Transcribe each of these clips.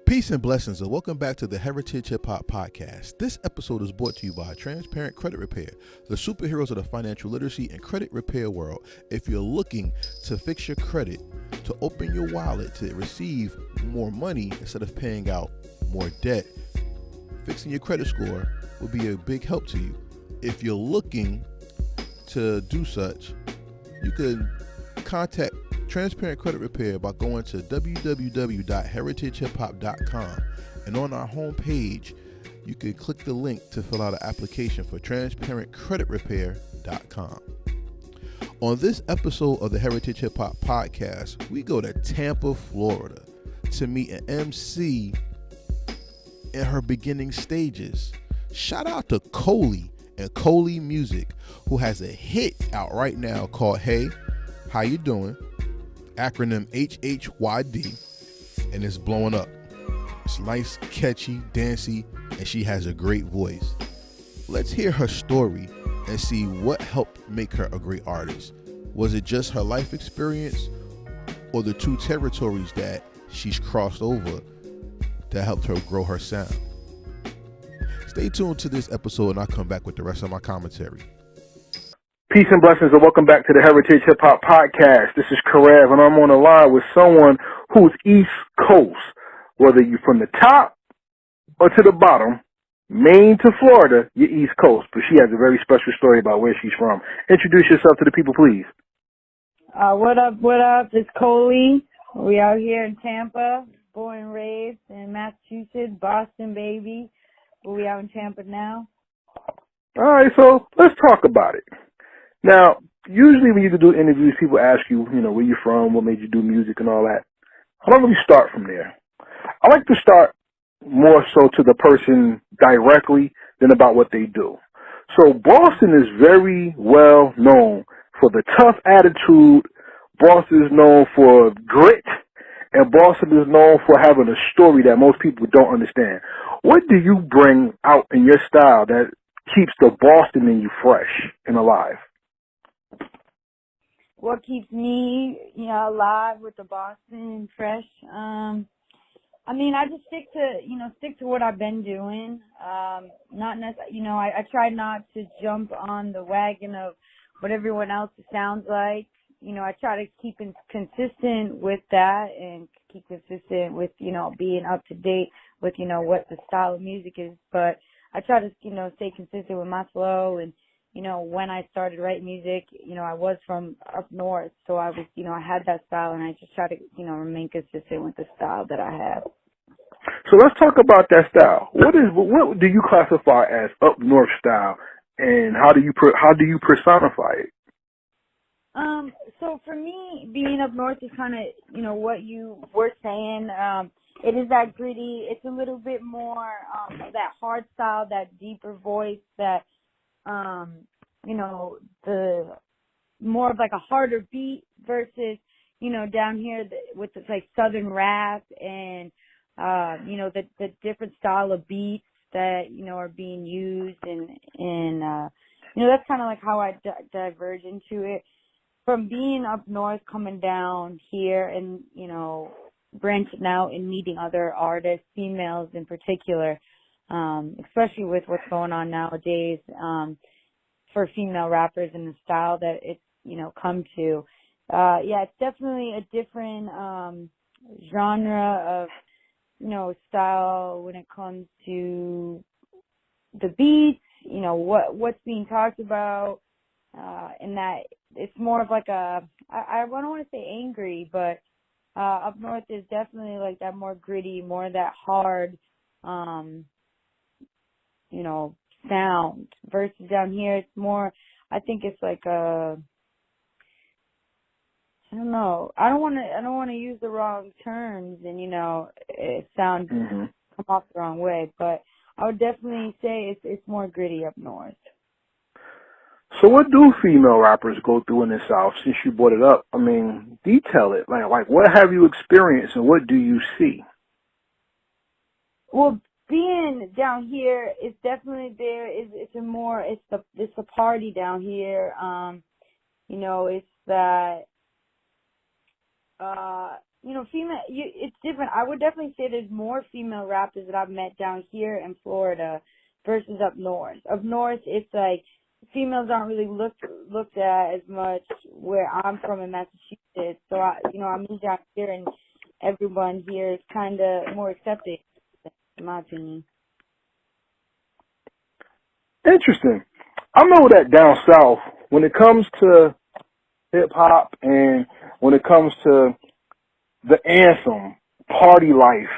Peace and blessings, and welcome back to the Heritage Hip Hop Podcast. This episode is brought to you by Transparent Credit Repair, the superheroes of the financial literacy and credit repair world. If you're looking to fix your credit, to open your wallet, to receive more money instead of paying out more debt, fixing your credit score will be a big help to you. If you're looking to do such, you can contact Transparent Credit Repair by going to www.heritagehiphop.com, and on our homepage you can click the link to fill out an application for transparentcreditrepair.com. On this episode of the Heritage Hip Hop Podcast, we go to Tampa, Florida to meet an MC in her beginning stages. Shout out to Colie and Colie Music, who has a hit out right now called Hey, How You Doing? Acronym HHYD, and it's blowing up. It's nice, catchy, dancey, and she has a great voice. Let's hear her story and see what helped make her a great artist. Was it just her life experience or the two territories that she's crossed over that helped her grow her sound? Stay tuned to this episode and I'll come back with the rest of my commentary. Peace and blessings, and welcome back to the Heritage Hip Hop Podcast. This is Karev, and I'm on the line with someone who's East Coast. Whether you're from the top or to the bottom, Maine to Florida, you're East Coast. But she has a very special story about where she's from. Introduce yourself to the people, please. What up, what up? It's Colie. We out here in Tampa, born and raised in Massachusetts, Boston, baby. But we out in Tampa now. All right, so let's talk about it. Now, usually when you do interviews, people ask you, where you're from, what made you do music and all that. I don't really start from there. I like to start more so to the person directly than about what they do. So Boston is very well known for the tough attitude. Boston is known for grit. And Boston is known for having a story that most people don't understand. What do you bring out in your style that keeps the Boston in you fresh and alive? What keeps me, alive with the Boston fresh? I just stick to what I've been doing. Not necessarily, I try not to jump on the wagon of what everyone else sounds like. I try to keep consistent with that and keep consistent with, being up to date with, what the style of music is. But I try to, stay consistent with my flow. And, when I started writing music, I was from up north. So I was, I had that style, and I just try to, remain consistent with the style that I have. So let's talk about that style. What do you classify as up north style, and how do you personify it? So for me, being up north is kind of, what you were saying. It is that gritty. It's a little bit more that hard style, that deeper voice, that the more of like a harder beat versus, down here with this like southern rap and the different style of beats that, are being used and that's kind of like how I diverge into it. From being up north, coming down here and, branching out and meeting other artists, females in particular, especially with what's going on nowadays, for female rappers and the style that it's, come to. It's definitely a different, genre of, style when it comes to the beats, what's being talked about, and that it's more of like I don't want to say angry, but up north is definitely like that more gritty, more that hard, sound versus down here it's more, I think it's like I don't know. I don't want to use the wrong terms and it sounds come off the wrong way, but I would definitely say it's more gritty up north. So what do female rappers go through in the South? Since you brought it up, detail it. Like what have you experienced and what do you see? Well, being down here is definitely there. It's the party down here. It's that female, it's different. I would definitely say there's more female rappers that I've met down here in Florida versus up north. Up north, it's like females aren't really looked at as much where I'm from in Massachusetts. So I moved down here, and everyone here is kind of more accepting, in my opinion. Interesting. I know that down south, when it comes to hip hop and when it comes to the anthem, party life,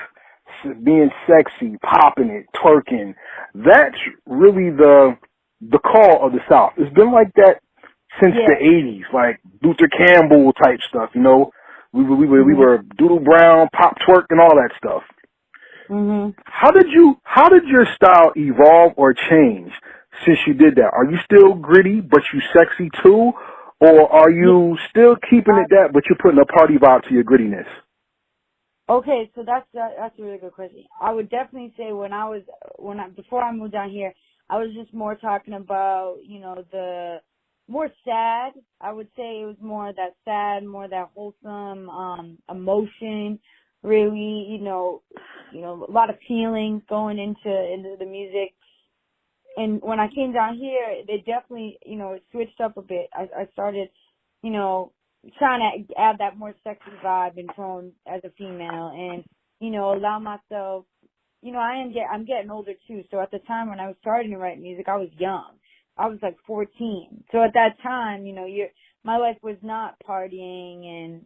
being sexy, popping it, twerking, that's really the call of the South. It's been like that since the 80s, like Luther Campbell type stuff, We were Doodle Brown, pop twerk, and all that stuff. Mm-hmm. How did your style evolve or change since you did that? Are you still gritty, but you sexy too? Or are you still keeping it that, but you're putting a party vibe to your grittiness? Okay, so that's a really good question. I would definitely say before I moved down here, I was just more talking about, the more sad. I would say it was more that sad, more that wholesome emotion. Really, a lot of feelings going into the music. And when I came down here, they definitely, it switched up a bit. I started, trying to add that more sexy vibe and tone as a female, and allow myself. I'm getting older too. So at the time when I was starting to write music, I was young. I was like 14. So at that time, my life was not partying and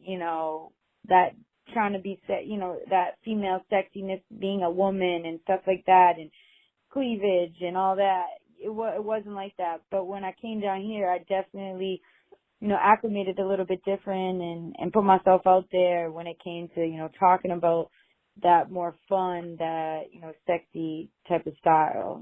that trying to be that female sexiness, being a woman and stuff like that, and cleavage and all that. It wasn't like that. But when I came down here, I definitely, acclimated a little bit different and put myself out there when it came to, talking about that more fun, that, sexy type of style,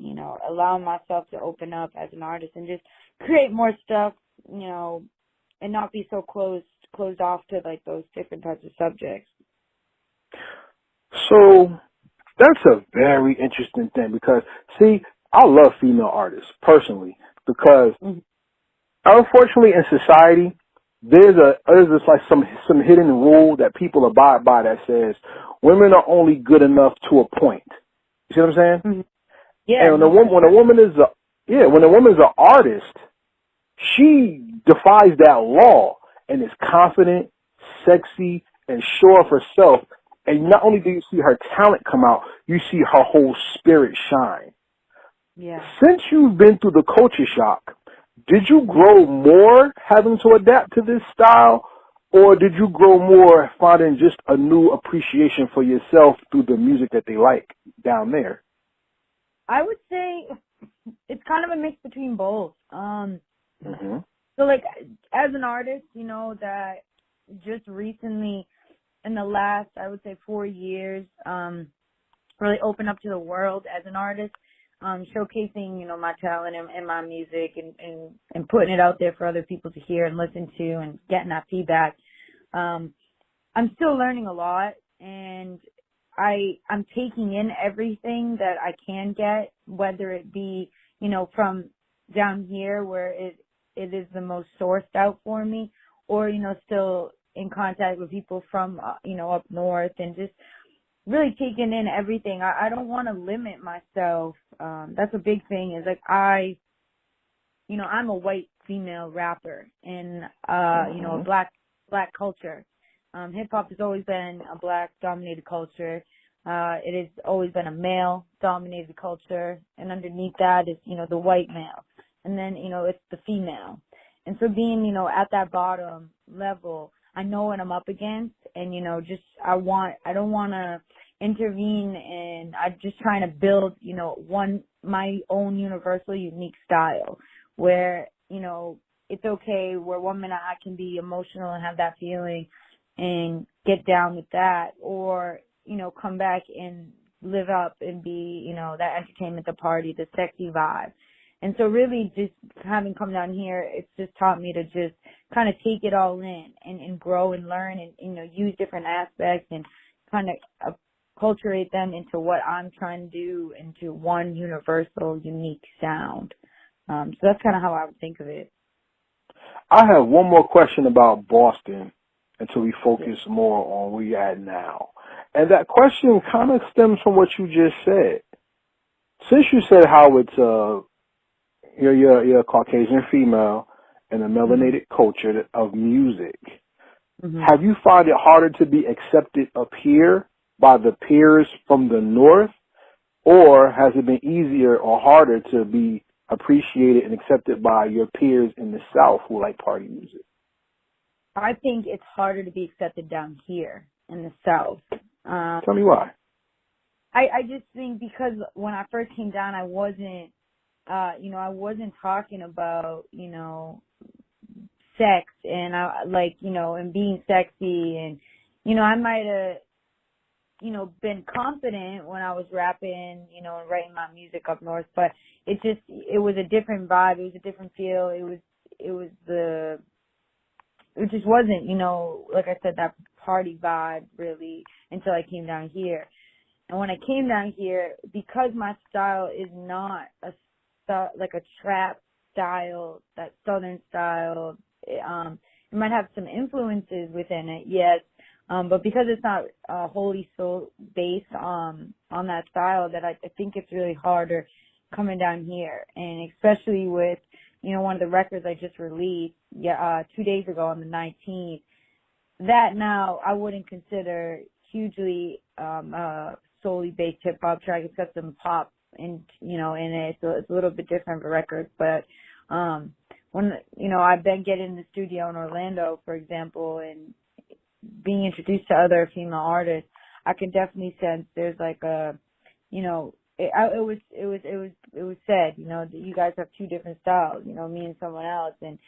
allowing myself to open up as an artist and just create more stuff, and not be so closed off to like those different types of subjects. So that's a very interesting thing because, see, I love female artists personally because, unfortunately, in society, there's just like some hidden rule that people abide by that says women are only good enough to a point. You see what I'm saying? Mm-hmm. Yeah. And when a woman is an artist, she defies that law and is confident, sexy, and sure of herself. And not only do you see her talent come out, you see her whole spirit shine. Yeah. Since you've been through the culture shock, did you grow more having to adapt to this style, or did you grow more finding just a new appreciation for yourself through the music that they like down there? I would say it's kind of a mix between both. So like as an artist, that just recently in the last, I would say 4 years, really opened up to the world as an artist, showcasing, my talent and my music and putting it out there for other people to hear and listen to and getting that feedback. I'm still learning a lot, and I'm taking in everything that I can get, whether it be, from down here where it is the most sourced out for me, or, still in contact with people from, up north, and just really taking in everything. I don't want to limit myself. That's a big thing is like I'm a white female rapper in, a black culture. Hip hop has always been a black dominated culture. It has always been a male dominated culture. And underneath that is, the white male. And then, it's the female. And so being, at that bottom level, I know what I'm up against, and, I don't want to intervene, and I'm just trying to build, my own universal, unique style where, it's okay where one minute I can be emotional and have that feeling and get down with that, or, come back and live up and be, that entertainment, the party, the sexy vibe. And so really just having come down here, it's just taught me to just kind of take it all in and grow and learn and, use different aspects and kind of acculturate them into what I'm trying to do into one universal, unique sound. So that's kind of how I would think of it. I have one more question about Boston. until we focus more on where you're at now. And that question kind of stems from what you just said. Since you said how it's you're a Caucasian female in a melanated culture of music, have you found it harder to be accepted up here by the peers from the North, or has it been easier or harder to be appreciated and accepted by your peers in the South who like party music? I think it's harder to be accepted down here in the South. Tell me why. I just think because when I first came down, I wasn't talking about, sex and and being sexy, and, I might have, been confident when I was rapping, and writing my music up north, but it was a different vibe. It was a different feel. It just wasn't, like I said, that party vibe really until I came down here. And when I came down here, because my style is not like a trap style, that southern style, it might have some influences within it, yes, but because it's not wholly so based on that style, that I think it's really harder coming down here, and especially with one of the records I just released 2 days ago on the 19th. That now I wouldn't consider hugely solely based hip hop track. It's got some pop in it, so it's a little bit different of a record. But when I've been getting in the studio in Orlando, for example, and being introduced to other female artists, I can definitely sense there's like a it was said, that you guys have two different styles, me and someone else, and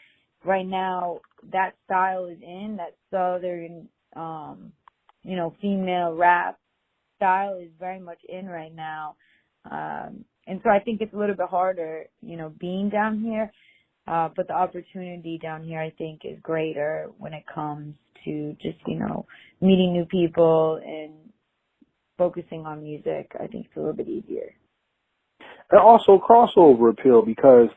right now that style is in, that southern female rap style is very much in right now. And so I think it's a little bit harder, being down here, but the opportunity down here I think is greater when it comes to just, meeting new people and focusing on music. I think it's a little bit easier. And also crossover appeal, because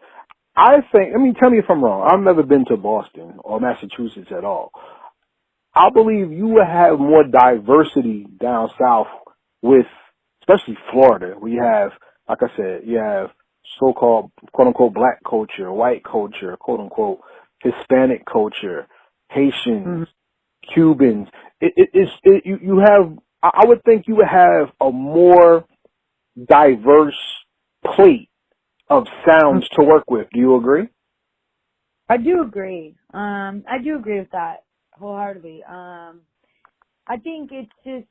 I think, tell me if I'm wrong, I've never been to Boston or Massachusetts at all. I believe you would have more diversity down south with, especially Florida, where you have, like I said, you have so-called, quote-unquote, black culture, white culture, quote-unquote, Hispanic culture, Haitians, Cubans. You have, I would think you would have a more diverse plate of sounds to work with. Do you agree? I do agree. I do agree with that wholeheartedly. I think it's just,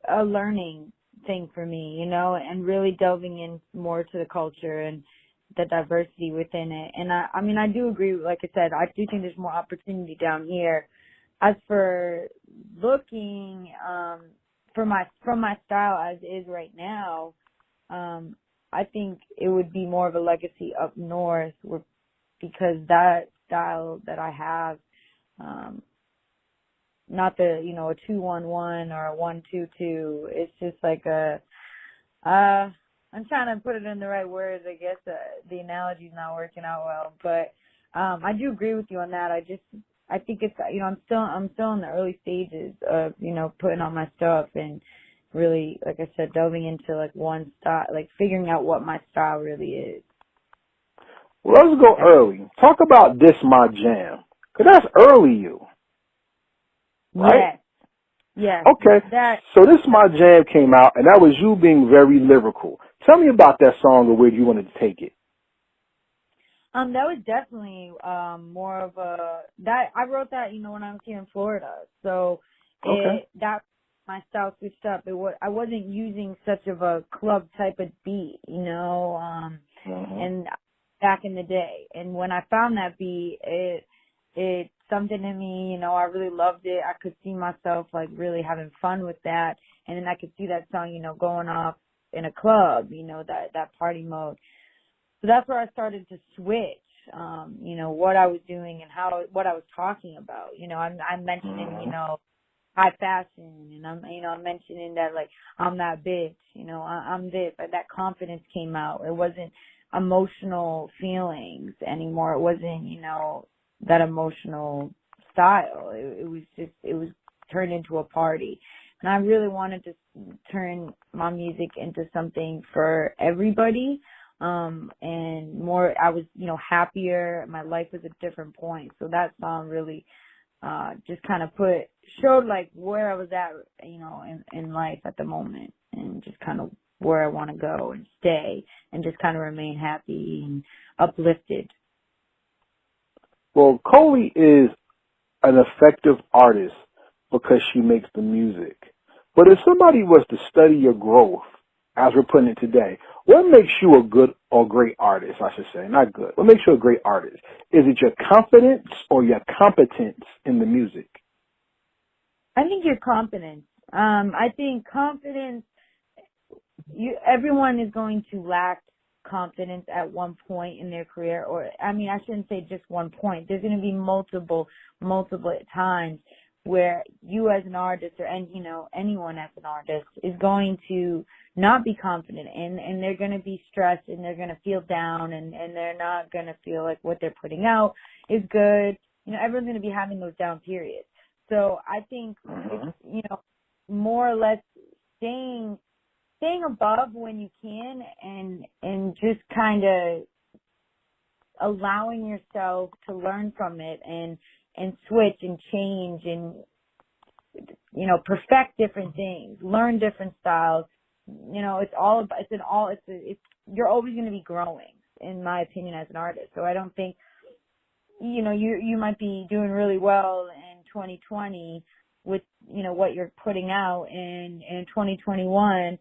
a learning thing for me, and really delving in more to the culture and the diversity within it. And I do agree, like I said, I do think there's more opportunity down here. As for looking, from my style as is right now, I think it would be more of a legacy up north, because that style that I have, not the, a 2-1-1 or a 1-2-2. It's just like I'm trying to put it in the right words. I guess the analogy's not working out well, but I do agree with you on that. I think it's, I'm still in the early stages of, putting on my stuff and really, like I said, delving into like one style, like figuring out what my style really is. Well, let's go early. Talk about This My Jam, because that's early you, right? Yes. Okay. So This My Jam came out, and that was you being very lyrical. Tell me about that song and where you wanted to take it. That was definitely more of I wrote that, when I was here in Florida. So that my style switched up. I wasn't using such of a club type of beat, and back in the day. And when I found that beat, it something in me, I really loved it. I could see myself like really having fun with that. And then I could see that song, going off in a club, that party mode. So that's where I started to switch, what I was doing and what I was talking about. I'm mentioning, high fashion, and I'm mentioning that, like, I'm that bitch, I'm this, but that confidence came out. It wasn't emotional feelings anymore. It wasn't, that emotional style. It was turned into a party. And I really wanted to turn my music into something for everybody. And more, I was, happier. My life was at a different point. So that song really, just kind of showed like where I was at, in life at the moment, and just kind of where I want to go and stay and just kind of remain happy and uplifted. Well, Colie is an effective artist because she makes the music. But if somebody was to study your growth, as we're putting it today, what makes you a good or great artist, I should say? Not good. What makes you a great artist? Is it your confidence or your competence in the music? I think your competence. I think confidence, everyone is going to lack confidence at one point in their career, I shouldn't say just one point. There's going to be multiple times where you as an artist anyone as an artist is going to not be confident, and they're going to be stressed, and they're going to feel down, and they're not going to feel like what they're putting out is good. Everyone's going to be having those down periods. So I think it's, more or less staying above when you can, and just kind of allowing yourself to learn from it and switch and change and, perfect different things, learn different styles. You're always going to be growing, in my opinion, as an artist. So I don't think, you might be doing really well in 2020 with, what you're putting out, and in 2021,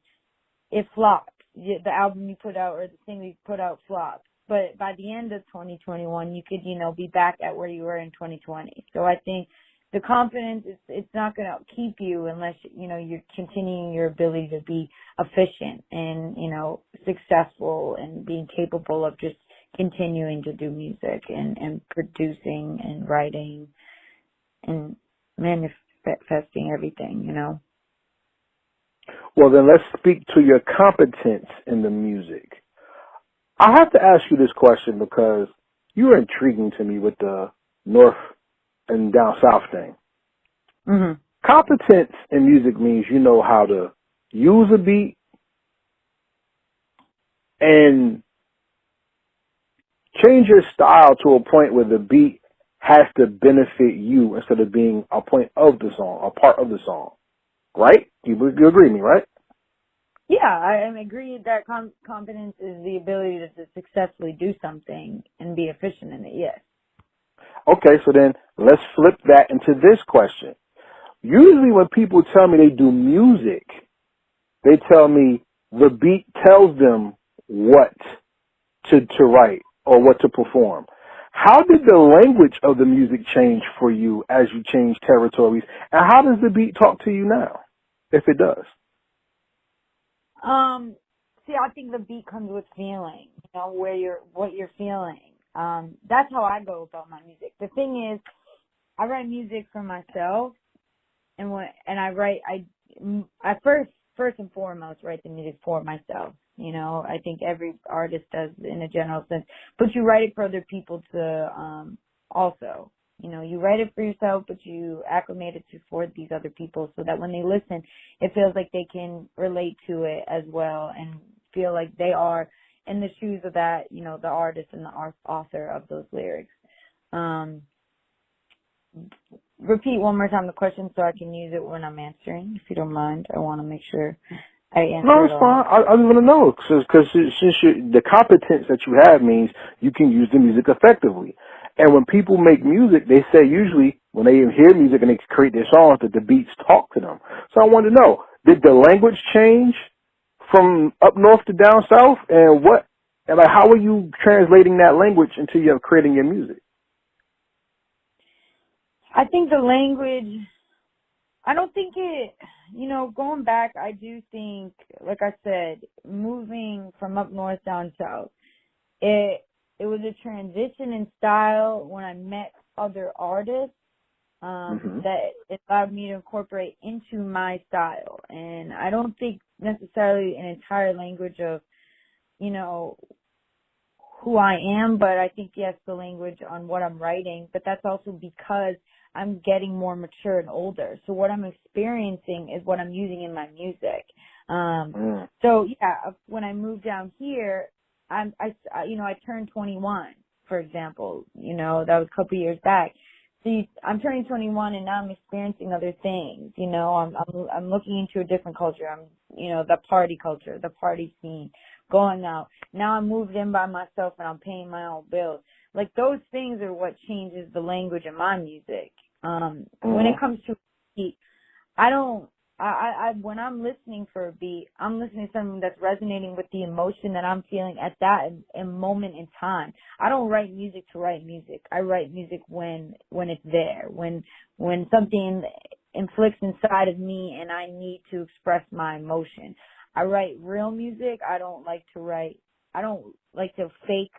it flopped. The album you put out or the thing you put out flopped. But by the end of 2021, you could, be back at where you were in 2020. So I think the confidence, it's not going to keep you unless, you're continuing your ability to be efficient and, successful, and being capable of just continuing to do music and producing and writing and manifesting everything, Well, then let's speak to your competence in the music. I have to ask you this question because you are intriguing to me with the North and down South thing. Mm-hmm. Competence in music means you know how to use a beat and change your style to a point where the beat has to benefit you instead of being a point of the song, a part of the song. Right? You agree with me, right? Yeah, I agree that competence is the ability to successfully do something and be efficient in it, yes. Okay, so then let's flip that into this question. Usually when people tell me they do music, they tell me the beat tells them what to write or what to perform. How did the language of the music change for you as you changed territories? And how does the beat talk to you now, if it does? I think the beat comes with feeling, what you're feeling. That's how I go about my music. The thing is, I write music for myself, and I first and foremost write the music for myself. I think every artist does in a general sense, but you write it for other people to, also. You write it for yourself, but you acclimate it for these other people so that when they listen, it feels like they can relate to it as well and feel like they are in the shoes of that, the artist and the author of those lyrics. Repeat one more time the question so I can use it when I'm answering, if you don't mind. I want to make sure I answer No, it it's all. fine. I just want to know because since the competence that you have means you can use the music effectively. And when people make music, they say usually when they hear music and they create their songs that the beats talk to them. So I wanted to know, did the language change from up north to down south? And how are you translating that language into your creating your music? I think the language, I don't think it, going back, I do think, like I said, moving from up north down south, it was a transition in style when I met other artists that it allowed me to incorporate into my style. And I don't think necessarily an entire language of, who I am, but I think, yes, the language on what I'm writing, but that's also because I'm getting more mature and older. So what I'm experiencing is what I'm using in my music. So yeah, when I moved down here, I turned 21, for example, that was a couple years back. So I'm turning 21 and now I'm experiencing other things, I'm looking into a different culture. I'm, the party culture, the party scene, going out. Now I'm moved in by myself and I'm paying my own bills. Like those things are what changes the language of my music. When it comes to beat, when I'm listening for a beat, I'm listening to something that's resonating with the emotion that I'm feeling at that moment in time. I don't write music to write music. I write music when it's there, when something inflicts inside of me and I need to express my emotion. I write real music. I don't like to fake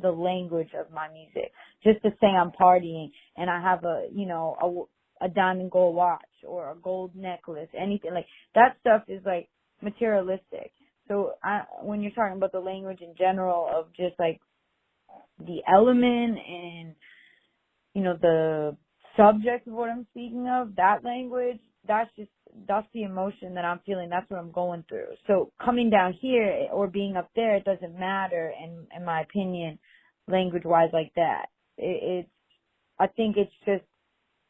the language of my music just to say I'm partying and I have a diamond gold watch or a gold necklace, anything like that stuff is like materialistic. So when you're talking about the language in general of just like the element and, the subject of what I'm speaking of, that language, that's the emotion that I'm feeling. That's what I'm going through. So coming down here or being up there, it doesn't matter in my opinion, language wise like that. I think it's just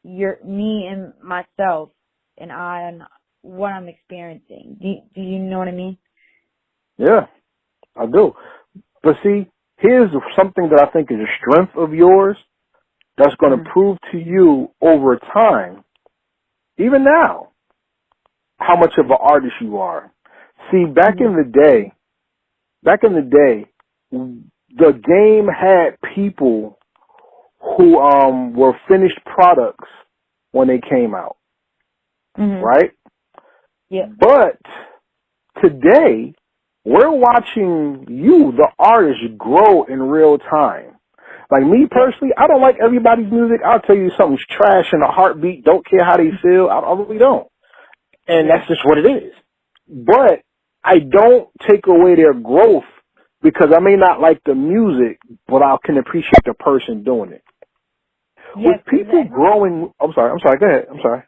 me and myself and what I'm experiencing. Do you know what I mean? Yeah, I do. But see, here's something that I think is a strength of yours that's going to prove to you over time, even now, how much of an artist you are. See, back in the day, the game had people who were finished products when they came out, right? Yeah. But today, we're watching you, the artist, grow in real time. Like me personally, I don't like everybody's music. I'll tell you something's trash in a heartbeat. Don't care how they feel. I really don't. And that's just what it is. But I don't take away their growth because I may not like the music, but I can appreciate the person doing it. Yes, With people growing, I'm sorry, go ahead. I'm sorry.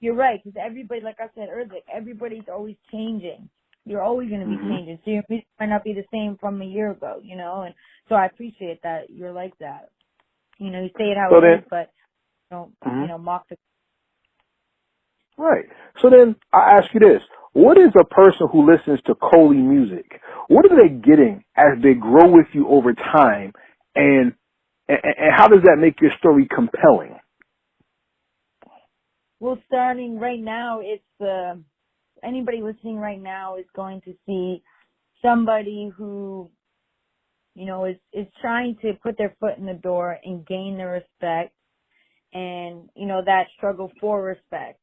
You're right, because everybody, like I said earlier, everybody's always changing. You're always going to be changing. So your music might not be the same from a year ago, and so I appreciate that you're like that. You say it how it is, but don't, mock the. Right. So then I ask you this. What is a person who listens to Colie music? What are they getting as they grow with you over time? And how does that make your story compelling? Well, starting right now, it's anybody listening right now is going to see somebody who, is trying to put their foot in the door and gain the respect and, that struggle for respect,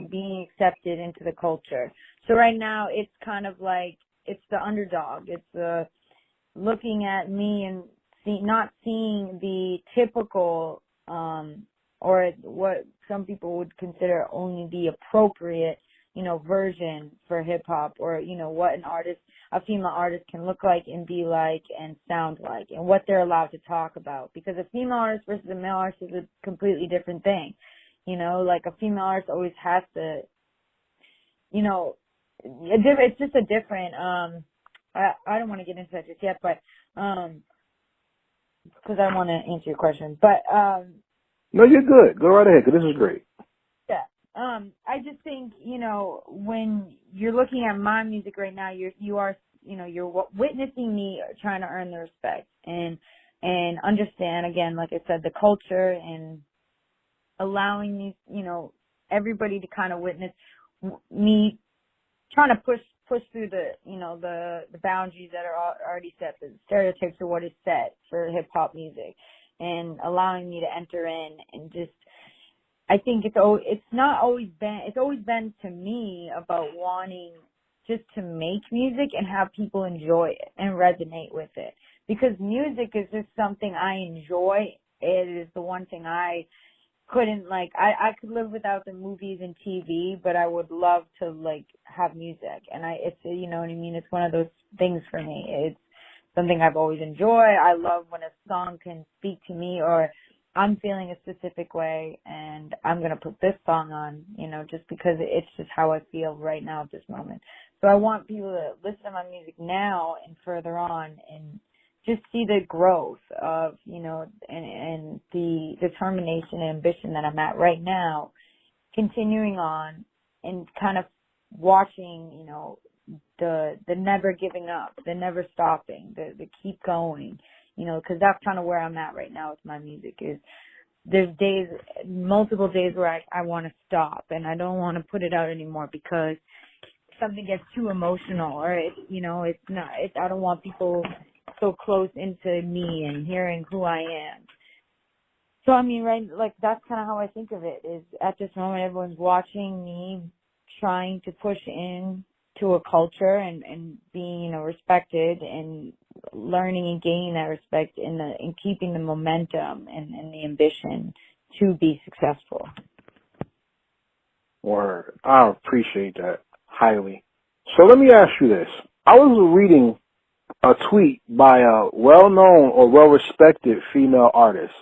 being accepted into the culture. So right now it's kind of like it's the underdog. It's looking at me and not seeing the typical or what some people would consider only the appropriate, version for hip hop or, what a female artist can look like and be like and sound like and what they're allowed to talk about. Because a female artist versus a male artist is a completely different thing. Like a female artist always has to, it's just a different, I don't want to get into that just yet, but, because I want to answer your question, but, no, you're good. Go right ahead, because this is great. Yeah. I just think, when you're looking at my music right now, you are you're witnessing me trying to earn the respect and understand, again, like I said, the culture and allowing me, everybody to kind of witness me trying to push through the, the boundaries that are already set, the stereotypes of what is set for hip hop music and allowing me to enter in and just, I think it's always been to me about wanting just to make music and have people enjoy it and resonate with it. Because music is just something I enjoy. It is the one thing I couldn't I could live without the movies and TV, but I would love to have music. And it's, you know what I mean? It's one of those things for me. something I've always enjoyed. I love when a song can speak to me, or I'm feeling a specific way and I'm going to put this song on, just because it's just how I feel right now at this moment. So I want people to listen to my music now and further on and just see the growth of, and the determination and ambition that I'm at right now, continuing on and kind of watching, the never giving up, the never stopping, the keep going, because that's kind of where I'm at right now with my music. Is there's days, multiple days where I want to stop and I don't want to put it out anymore because something gets too emotional, or it's not. I don't want people so close into me and hearing who I am. So I mean, right, like that's kind of how I think of it. Is at this moment everyone's watching me, trying to push in to a culture and being, respected and learning and gaining that respect and keeping the momentum and the ambition to be successful. Word. I appreciate that highly. So let me ask you this. I was reading a tweet by a well-known or well-respected female artist,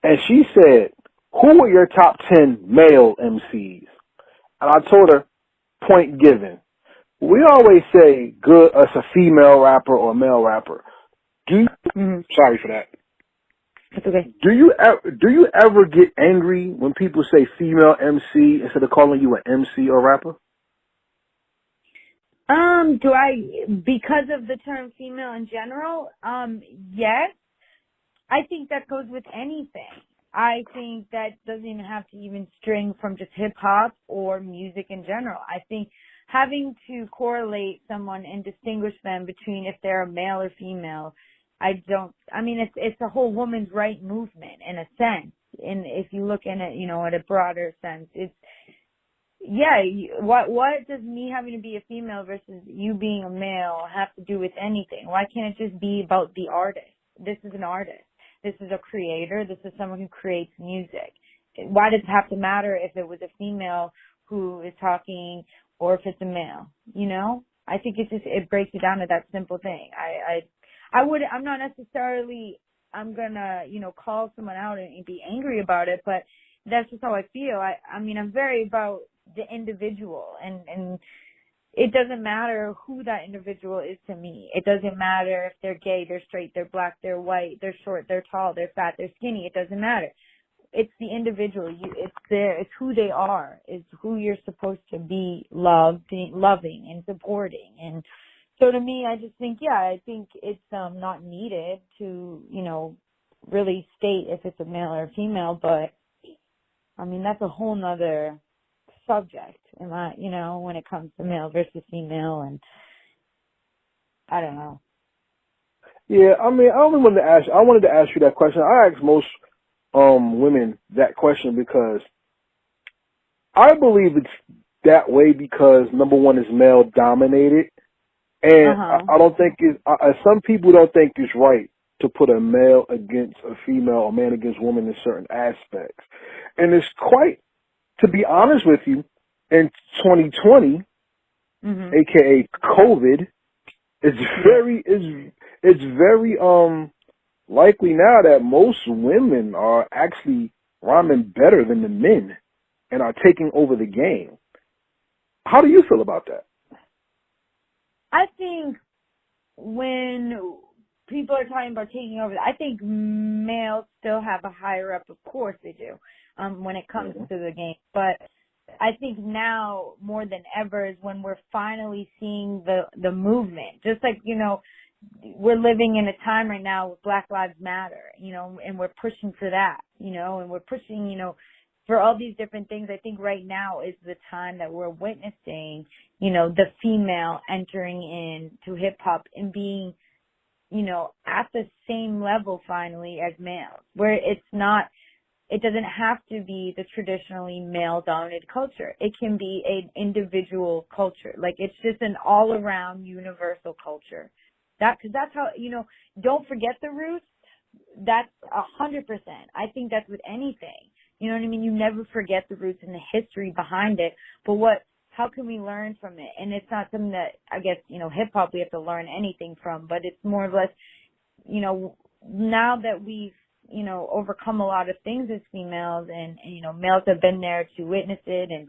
and she said, who are your top 10 male MCs? And I told her, point given. We always say good as a female rapper or male rapper. Sorry for that. That's okay. Do you ever get angry when people say female MC instead of calling you an MC or rapper? Because of the term female in general, yes. I think that goes with anything. I think that doesn't even have to even string from just hip hop or music in general. I think having to correlate someone and distinguish them between if they're a male or female, it's a whole woman's right movement in a sense. And if you look in it, at a broader sense, what does me having to be a female versus you being a male have to do with anything? Why can't it just be about the artist? This is an artist. This is a creator. This is someone who creates music. Why does it have to matter if it was a female who is talking or if it's a male? I think it breaks it down to that simple thing. I'm not necessarily, I'm gonna, call someone out and be angry about it, but that's just how I feel. I'm very about the individual and it doesn't matter who that individual is to me. It doesn't matter if they're gay, they're straight, they're black, they're white, they're short, they're tall, they're fat, they're skinny. It doesn't matter. It's the individual. It's who they are. It's who you're supposed to be loving and supporting. And so to me, I just think, I think it's not needed to, really state if it's a male or a female, but that's a whole nother subject, when it comes to male versus female, and I don't know. Yeah, I wanted to ask you that question. I ask most women that question because I believe it's that way because number one is male dominated, and I don't think some people don't think it's right to put a male against a female or man against woman in certain aspects, and it's quite, to be honest with you, in 2020, aka COVID, it's very likely now that most women are actually rhyming better than the men and are taking over the game. How do you feel about that? I think when people are talking about taking over, I think males still have a higher up. Of course they do, when it comes to the game. But I think now more than ever is when we're finally seeing the movement. Just like, we're living in a time right now with Black Lives Matter, and we're pushing for that, and we're pushing, for all these different things. I think right now is the time that we're witnessing, the female entering into hip hop and being, at the same level finally as males, where it doesn't have to be the traditionally male-dominated culture. It can be an individual culture. Like, it's just an all-around universal culture. Because that's how, don't forget the roots. That's 100%. I think that's with anything. You know what I mean? You never forget the roots and the history behind it. But what how can we learn from it? And it's not something that, I guess, hip hop we have to learn anything from, but it's more or less, now that we've, overcome a lot of things as females and males have been there to witness it and,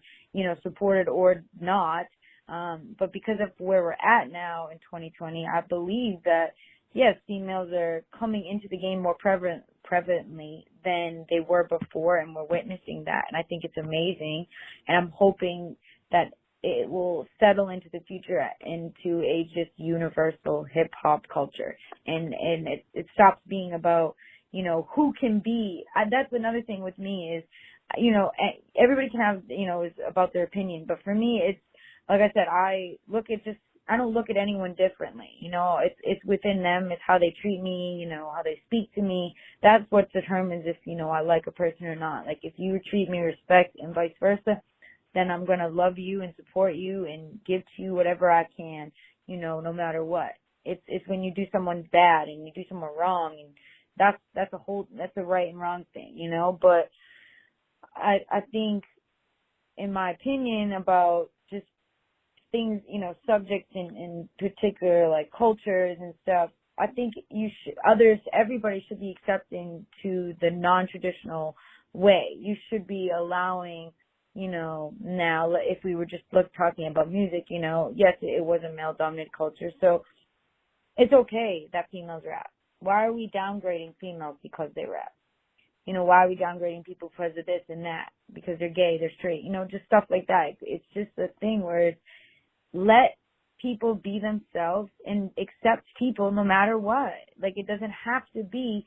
supported or not. But because of where we're at now in 2020, I believe that, yes, females are coming into the game more prevalently than they were before, and we're witnessing that. And I think it's amazing. And I'm hoping that it will settle into the future into a just universal hip hop culture. And it stops being about, who can be. That's another thing with me is, everybody can have, is about their opinion. But for me, it's, like I said, I don't look at anyone differently. It's within them. It's how they treat me, how they speak to me. That's what determines if, I like a person or not. Like, if you treat me with respect and vice versa, then I'm going to love you and support you and give to you whatever I can, no matter what. It's when you do someone bad and you do someone wrong, and that's a right and wrong thing, but I think, in my opinion, about just things, subjects in particular, like cultures and stuff, I think everybody should be accepting to the non-traditional way. You should be allowing, now, if we were just talking about music, yes, it was a male-dominated culture, so it's okay that females rap. Why are we downgrading females because they rap? Why are we downgrading people because of this and that? Because they're gay, they're straight, just stuff like that. It's just a thing where it's, let people be themselves and accept people no matter what. Like, it doesn't have to be,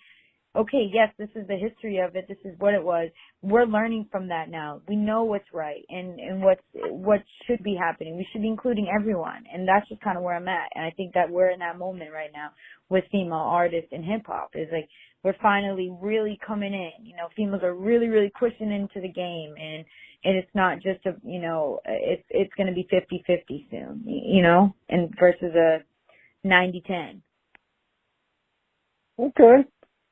okay, yes, this is the history of it, this is what it was. We're learning from that now. We know what's right and what should be happening. We should be including everyone. And that's just kind of where I'm at. And I think that we're in that moment right now with female artists in hip hop. Is like, we're finally really coming in. Females are really, really pushing into the game, and it's not just it's going to be 50-50 soon, and versus a 90-10. Okay.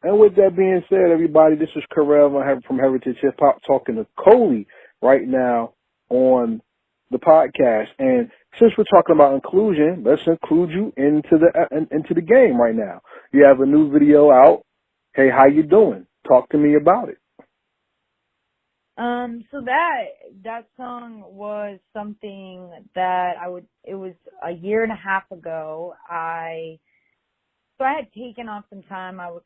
And with that being said, everybody, this is Karel from Heritage Hip Hop talking to Colie right now on the podcast. And since we're talking about inclusion, let's include you into the game right now. You have a new video out. Hey, how you doing? Talk to me about it. So that song was something that it was a year and a half ago. So I had taken off some time. I would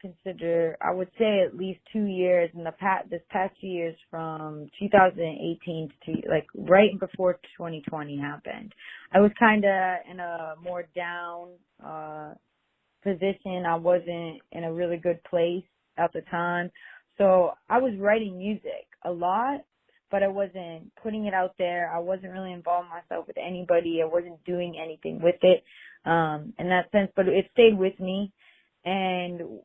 say at least 2 years in this past 2 years, from 2018 to like right before 2020 happened. I was kind of in a more down position. I wasn't in a really good place at the time. So I was writing music a lot, but I wasn't putting it out there. I wasn't really involving myself with anybody. I wasn't doing anything with it in that sense, but it stayed with me. And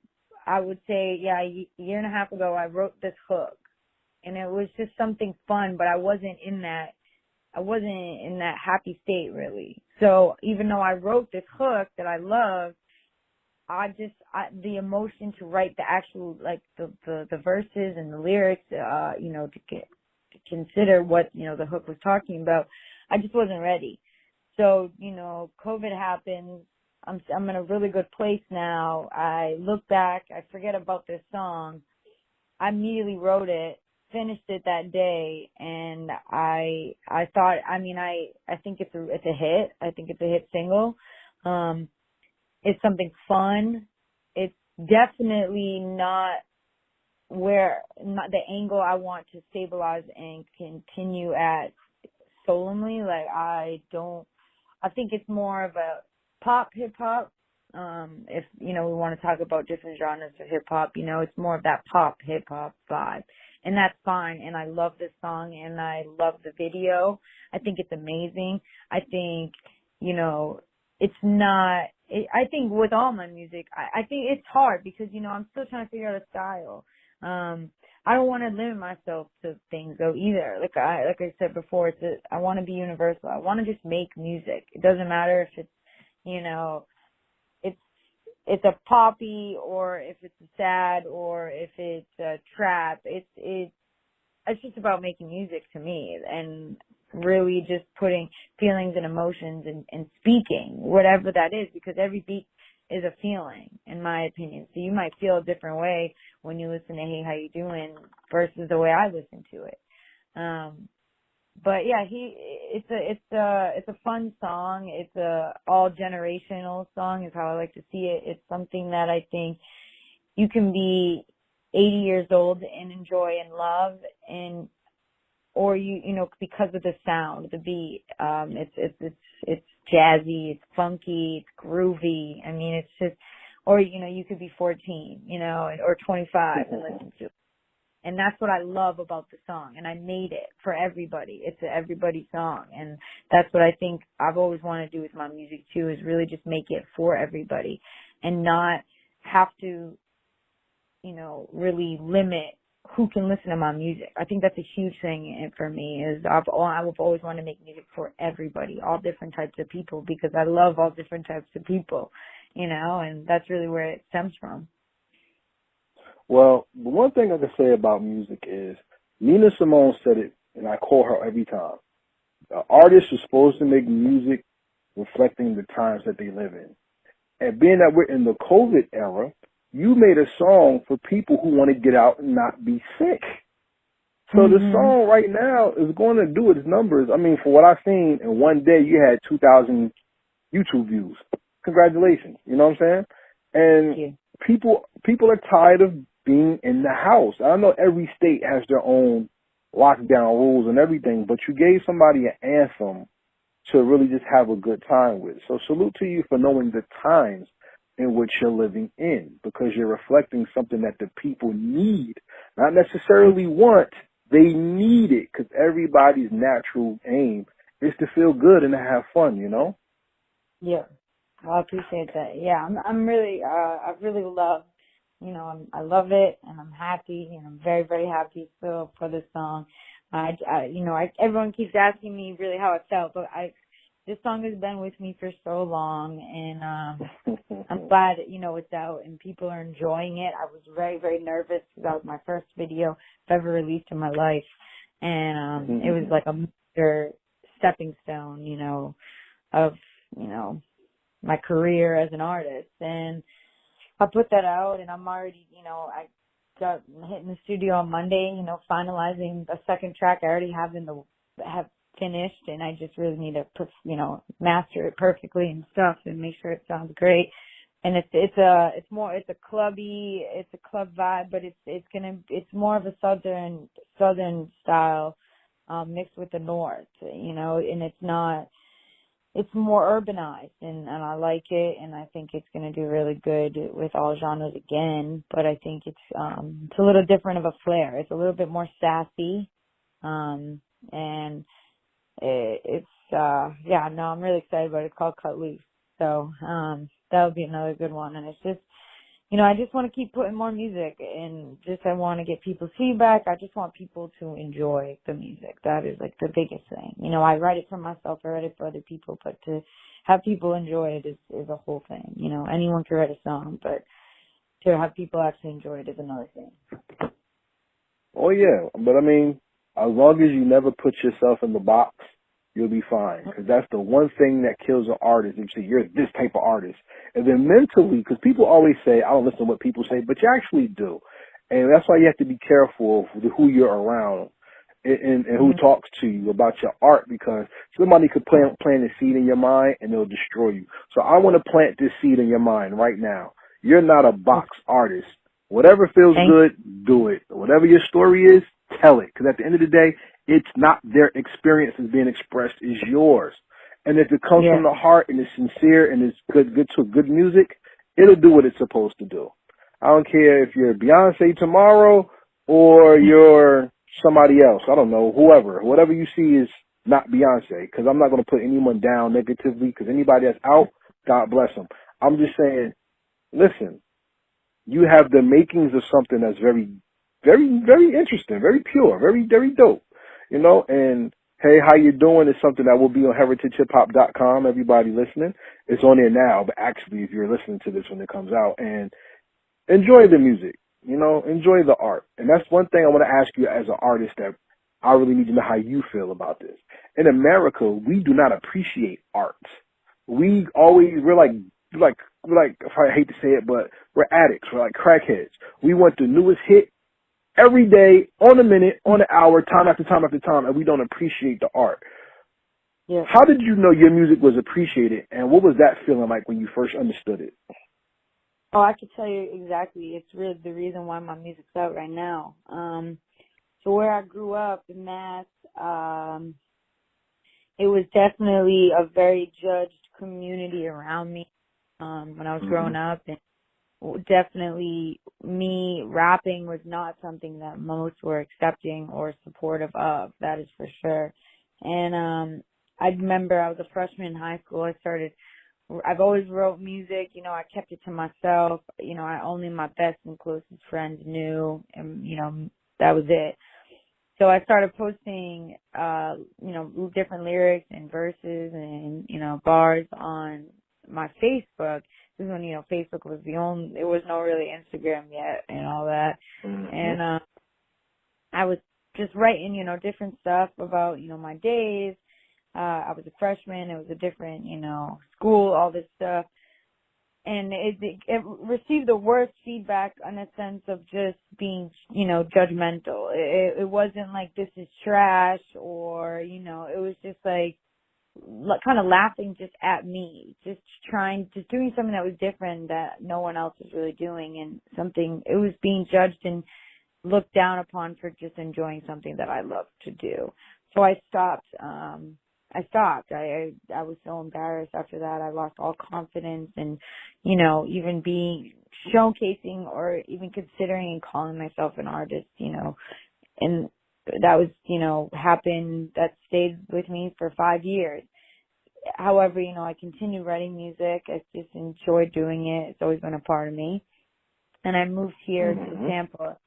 I would say, a year and a half ago, I wrote this hook, and it was just something fun, but I wasn't in that happy state really. So even though I wrote this hook that I loved, the emotion to write the actual, like the verses and the lyrics, to consider what, the hook was talking about, I just wasn't ready. So, COVID happened. I'm in a really good place now. I look back, I forget about this song. I immediately wrote it, finished it that day, and I thought, I think it's a hit. I think it's a hit single. It's something fun. It's definitely not the angle I want to stabilize and continue at solemnly. Like, I think it's more of a pop hip hop. If, we want to talk about different genres of hip hop, it's more of that pop hip hop vibe. And that's fine. And I love this song, and I love the video. I think it's amazing. I think, it's not, I think with all my music, I think it's hard because, I'm still trying to figure out a style. I don't want to limit myself to things though either. Like I said before, I want to be universal. I want to just make music. It doesn't matter if it's, it's a poppy, or if it's a sad, or if it's a trap. It's just about making music to me. And really just putting feelings and emotions and speaking, whatever that is, because every beat is a feeling, in my opinion. So you might feel a different way when you listen to Hey, How You Doing versus the way I listen to it. But yeah, it's a fun song. It's a all generational song is how I like to see it. It's something that I think you can be 80 years old and enjoy and love, and or you know, because of the sound, the beat. It's jazzy, it's funky, it's groovy. I mean, it's just, or you know, you could be 14, you know, or 25 and listen to it. And that's what I love about the song. And I made it for everybody. It's an everybody song. And that's what I think I've always wanted to do with my music too, is really just make it for everybody and not have to, you know, really limit who can listen to my music. I think that's a huge thing for me, is I've always wanted to make music for everybody, all different types of people, because I love all different types of people, you know, and that's really where it stems from. Well, the one thing I can say about music is Nina Simone said it, and I quote her every time. The artist is supposed to make music reflecting the times that they live in. And being that we're in the COVID era, you made a song for people who want to get out and not be sick. So the song right now is going to do its numbers. I mean, for what I've seen, in one day you had 2,000 YouTube views. Congratulations. You know what I'm saying? And people are tired of being in the house. I know every state has their own lockdown rules and everything, but you gave somebody an anthem to really just have a good time with. So salute to you for knowing the times in which you're living in, because you're reflecting something that the people need, not necessarily want. They need it, because everybody's natural aim is to feel good and to have fun, you know? Yeah, I appreciate that. Yeah, I'm really, I really love, you know, I love it, and I'm happy, and I'm very, very happy for this song. Everyone keeps asking me really how it felt, but this song has been with me for so long, and I'm glad that, you know, it's out and people are enjoying it. I was very, very nervous because that was my first video I've ever released in my life, and it was like a major stepping stone, you know, of, you know, my career as an artist. And I put that out, and I'm already, you know, I got hit in the studio on Monday, you know, finalizing a second track I already have finished, and I just really need to, you know, master it perfectly and stuff and make sure it sounds great. And it's a club vibe, but it's more of a southern style, mixed with the north, you know, and it's more urbanized, and I like it, and I think it's going to do really good with all genres again, but I think it's a little different of a flair. It's a little bit more sassy, and I'm really excited about it. It's called Cut Loose, so that would be another good one. And it's just, you know, I just want to keep putting more music, and just I want to get people's feedback. I just want people to enjoy the music. That is like the biggest thing. You know, I write it for myself, I write it for other people, but to have people enjoy it is a whole thing. You know, anyone can write a song, but to have people actually enjoy it is another thing. Oh yeah, but I mean, as long as you never put yourself in the box, you'll be fine. Because that's the one thing that kills an artist. If you say you're this type of artist, and then mentally, because people always say, I don't listen to what people say, but you actually do. And that's why you have to be careful of who you're around and who talks to you about your art, because somebody could plant a seed in your mind and it'll destroy you. So I want to plant this seed in your mind right now. You're not a box artist. Whatever feels good, do it. Whatever your story is, tell it. Because at the end of the day, it's not their experience that's being expressed, it's yours. And if it comes from the heart and it's sincere and it's good music, it'll do what it's supposed to do. I don't care if you're Beyonce tomorrow or you're somebody else. I don't know, whoever. Whatever you see is not Beyonce, because I'm not going to put anyone down negatively, because anybody that's out, God bless them. I'm just saying, listen, you have the makings of something that's very, very, very interesting, very pure, very, very dope, you know. And Hey, How You Doing is something that will be on heritagehiphop.com. Everybody listening, it's on there now, but actually, if you're listening to this when it comes out, and enjoy the music, you know, enjoy the art. And that's one thing I want to ask you as an artist that I really need to know how you feel about this. In America, we do not appreciate art. We're like, if I hate to say it, but we're addicts. We're like crackheads. We want the newest hit every day, on a minute, on an hour, time after time after time, and we don't appreciate the art. Yeah. How did you know your music was appreciated, and what was that feeling like when you first understood it? Oh, I could tell you exactly. It's really the reason why my music's out right now. So where I grew up in Mass, it was definitely a very judged community around me when I was growing up, and definitely me rapping was not something that most were accepting or supportive of. That is for sure. And I remember I was a freshman in high school. I've always wrote music, you know, I kept it to myself, you know, I only my best and closest friends knew, and, you know, that was it. So I started posting, you know, different lyrics and verses and, you know, bars on my Facebook. This is when, you know, Facebook was there was no really Instagram yet and all that. And, I was just writing, you know, different stuff about, you know, my days. I was a freshman. It was a different, you know, school, all this stuff. And it received the worst feedback in a sense of just being, you know, judgmental. It wasn't like this is trash or, you know, it was just like kind of laughing just at me, just doing something that was different that no one else was really doing, and it was being judged and looked down upon for just enjoying something that I love to do. So I stopped. I was so embarrassed after that. I lost all confidence and, you know, even showcasing or even considering and calling myself an artist, you know, and that was, you know, that stayed with me for 5 years. However, you know, I continued writing music. I just enjoyed doing it. It's always been a part of me. And I moved here to Tampa.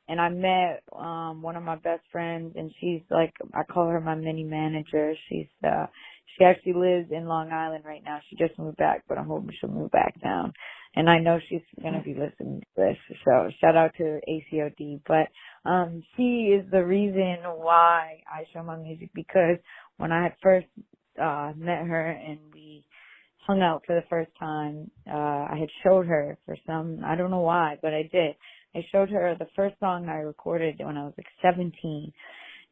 And I met one of my best friends, and she's like, I call her my mini manager. She actually lives in Long Island right now. She just moved back, but I'm hoping she'll move back down. And I know she's gonna be listening to this, so shout out to ACOD. But she is the reason why I show my music, because when I had first met her and we hung out for the first time, I had showed her I don't know why, but I did. I showed her the first song I recorded when I was like 17,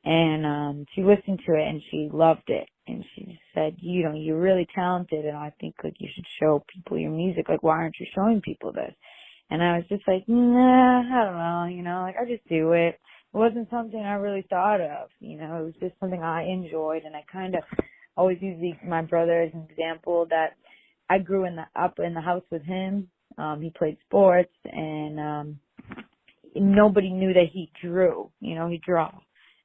and she listened to it and she loved it, and she said, you know, you're really talented, and I think like you should show people your music. Like, why aren't you showing people this? And I was just like, nah, I don't know, you know, like I just do it. It wasn't something I really thought of, you know, it was just something I enjoyed, and I kind of always use my brother as an example that I grew up in the house with him. He played sports, and nobody knew that he drew, you know, he draw.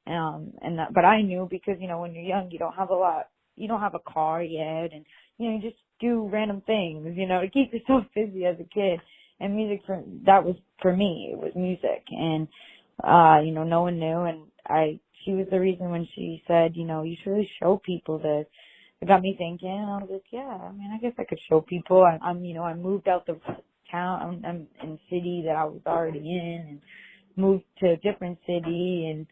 But I knew because, you know, when you're young, you don't have a car yet, and, you know, you just do random things, you know, to keep yourself busy as a kid. And that was for me, it was music. And, you know, no one knew. And she was the reason when she said, you know, you should really show people this. It got me thinking, and I was like, yeah, I mean, I guess I could show people. You know, I moved out the town. I'm in a city that I was already in, and moved to a different city, and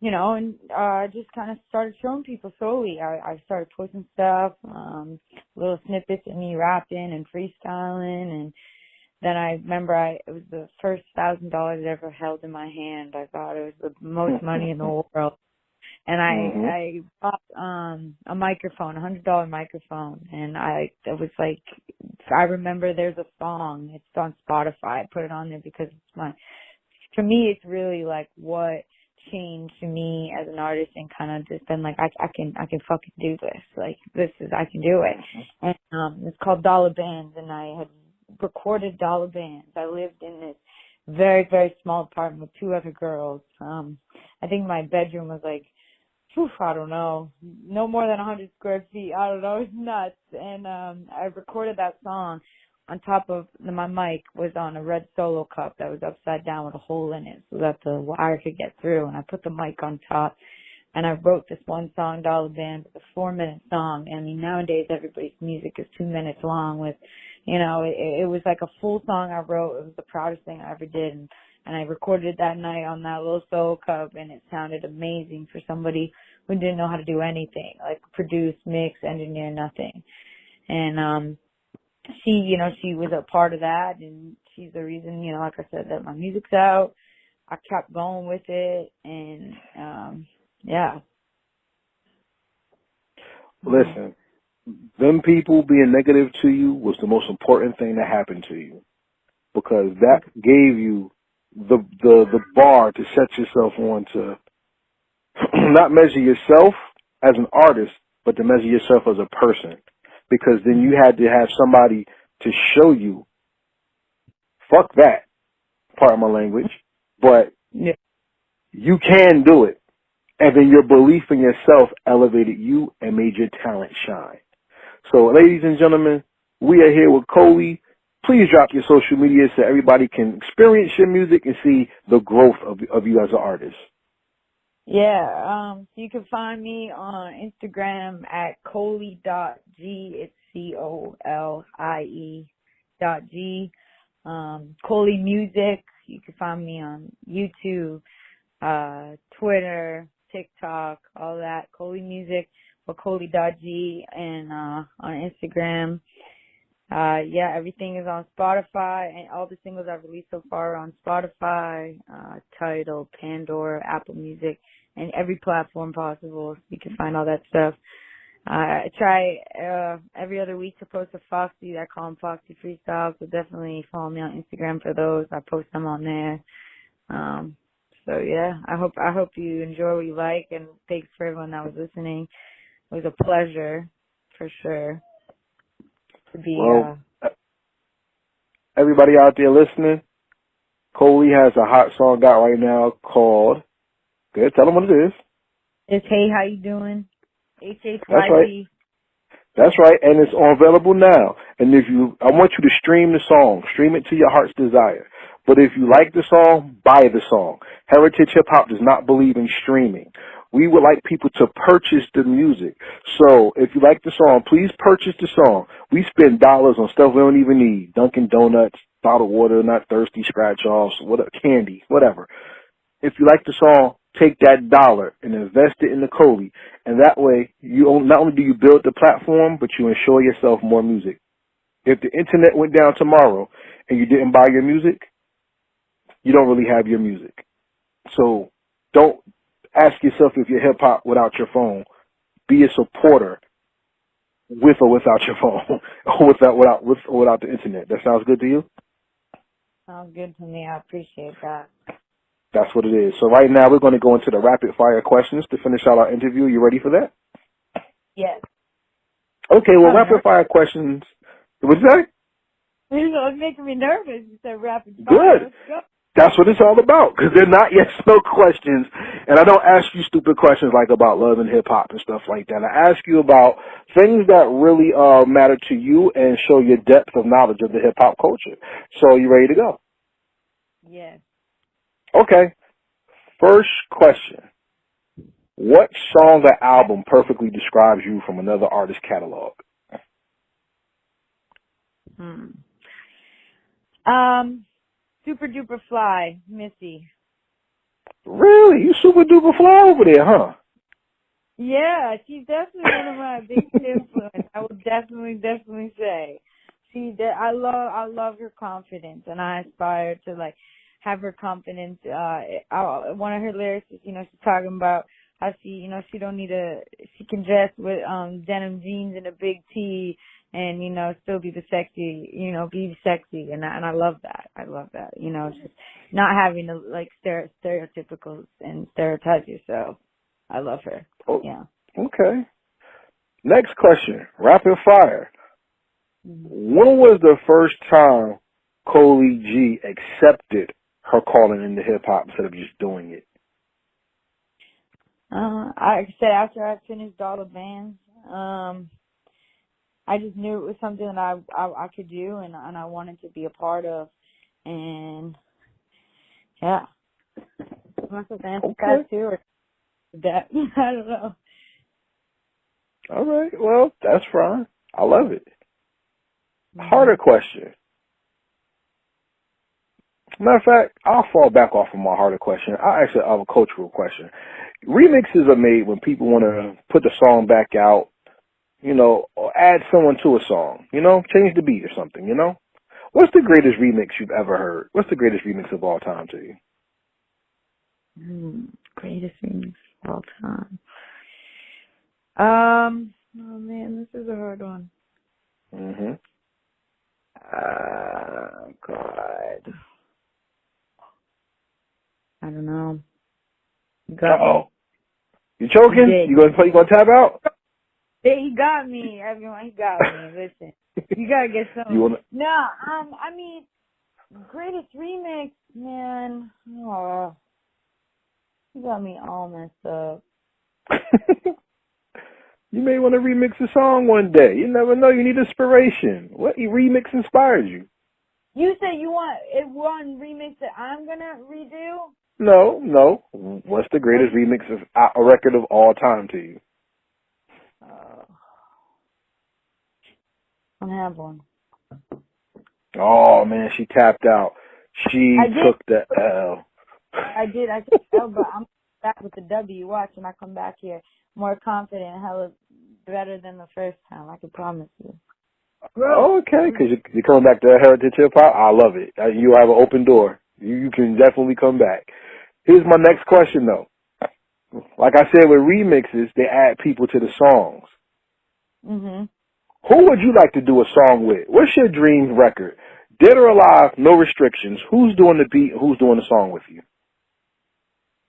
you know, and I just kind of started showing people slowly. I started posting stuff, little snippets of me rapping and freestyling, and then I remember it was the first $1,000 I ever held in my hand. I thought it was the most money in the world. And I bought a microphone, $100 microphone, and it was like, I remember there's a song, it's on Spotify. I put it on there because for me, it's really like what changed me as an artist, and kind of just been like, I can fucking do this. Like, I can do it. And it's called Dollar Bands, and I had recorded Dollar Bands. I lived in this very, very small apartment with 2 other girls. I think my bedroom was like, I don't know, no more than 100 square feet. I don't know, it's nuts. And I recorded that song. On top of my mic was on a red Solo cup that was upside down with a hole in it so that the wire could get through. And I put the mic on top, and I wrote this one song, Dollar Band. It's a 4-minute song. I mean, nowadays everybody's music is 2 minutes long with, you know, it was like a full song I wrote. It was the proudest thing I ever did. And and I recorded it that night on that little solo cup, and it sounded amazing for somebody who didn't know how to do anything, like produce, mix, engineer, nothing. And she was a part of that, and she's the reason, like I said, that my music's out. I kept going with it, and yeah. Listen, them people being negative to you was the most important thing that happened to you, because that gave you the bar to set yourself on to not measure yourself as an artist, but to measure yourself as a person. Because then you had to have somebody to show you, fuck that, pardon my language, but Yeah. you can do it. And then your belief in yourself elevated you and made your talent shine. So, ladies and gentlemen, we are here with Colie. Please drop your social media so everybody can experience your music and see the growth of you as an artist. Yeah, so you can find me on Instagram at Colie.G. It's COLIE.G. Colie Music. You can find me on YouTube, Twitter, TikTok, all that. Colie Music or Colie.G, and on Instagram. Yeah, everything is on Spotify, and all the singles I've released so far are on Spotify, Tidal, Pandora, Apple Music, and every platform possible. You can find all that stuff. I try every other week to post a Foxy. I call them Foxy Freestyles, so definitely follow me on Instagram for those. I post them on there. So yeah, I hope you enjoy what you like, and thanks for everyone that was listening. It was a pleasure, for sure, to be. Well, everybody out there listening, Colie has a hot song out right now called, good, tell them what it is. It's Hey, How You Doing? HHYP. That's right. That's right, and it's available now. And I want you to stream the song. Stream it to your heart's desire. But if you like the song, buy the song. Heritage Hip Hop does not believe in streaming. We would like people to purchase the music. So if you like the song, please purchase the song. We spend dollars on stuff we don't even need. Dunkin' Donuts, bottled water, not thirsty, scratch-offs, whatever, candy, whatever. If you like the song, take that dollar and invest it in the Colie. And that way, not only do you build the platform, but you ensure yourself more music. If the internet went down tomorrow and you didn't buy your music, you don't really have your music. So don't ask yourself if you're hip-hop without your phone. Be a supporter with or without your phone, or without the internet. That sounds good to you? Sounds good to me. I appreciate that. That's what it is. So right now we're going to go into the rapid fire questions to finish out our interview. You ready for that? Yes. Okay, well, rapid fire questions. What's that? It's making me nervous. You said rapid fire. Good. Let's go. That's what it's all about, because they're not yes, no questions. And I don't ask you stupid questions like about love and hip-hop and stuff like that. I ask you about things that really matter to you and show your depth of knowledge of the hip-hop culture. So you ready to go? Yes. Okay. First question. What song or album perfectly describes you from another artist's catalog? Super Duper Fly, Missy. Really? You super duper fly over there, huh? Yeah, she's definitely one of my biggest influence. I would definitely say. I love her confidence, and I aspire to like have her confidence. One of her lyrics is, she's talking about how she don't need she can dress with denim jeans and a big tee, and still be the sexy, be sexy, and I love that. I love that. Just not having to like stereotypical and stereotype yourself. I love her. Oh, yeah. Okay. Next question. Rapid fire. When was the first time Colie G accepted her calling into hip hop instead of just doing it? I said after I finished all the bands, I just knew it was something that I could do and I wanted to be a part of, and yeah. I must have answered that too, or that I don't know. All right, well, that's fine. I love it. Harder question. Matter of fact, I'll fall back off of my harder question. I actually have a cultural question. Remixes are made when people want to put the song back out, you know, or add someone to a song, you know, change the beat or something, you know. What's the greatest remix you've ever heard? What's the greatest remix of all time to you? Greatest remix of all time. Oh man, this is a hard one. Mm-hmm. God. I don't know. Uh-oh. You choking? You gonna tap out? He got me, everyone. He got me. Listen, you gotta get some. No, I mean, greatest remix, man. Oh, you got me all messed up. You may want to remix a song one day. You never know. You need inspiration. What remix inspires you? You said you want one remix that I'm gonna redo? No. What's the greatest remix of a record of all time to you? I don't have one. Oh man, she tapped out. She took the L. I took the L, but I'm back with the W. Watch, when I come back here more confident, hella better than the first time. I can promise you. Okay, because you're coming back to Heritage Hip Hop. I love it. You have an open door. You can definitely come back. Here's my next question, though. Like I said, with remixes, they add people to the songs. Mhm. Who would you like to do a song with? What's your dream record? Dead or alive, no restrictions. Who's doing the beat? Who's doing the song with you?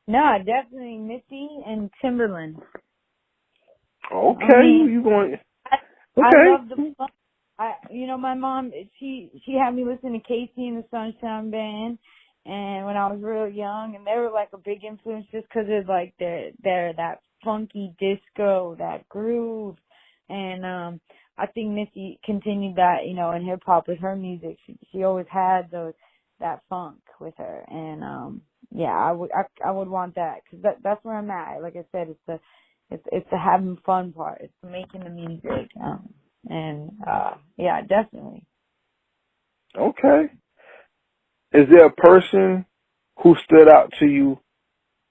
No, definitely Missy and Timberland. Okay, I mean, you going? Okay. I love the fun. My mom, she had me listen to Casey and the Sunshine Band, and when I was real young, and they were like a big influence just because of like their that funky disco, that groove, and I think Missy continued that, in hip hop with her music. She always had that funk with her, and yeah, I would want that, because that's where I'm at. Like I said, it's the having fun part. It's making the music. Yeah, definitely. Okay. Is there a person who stood out to you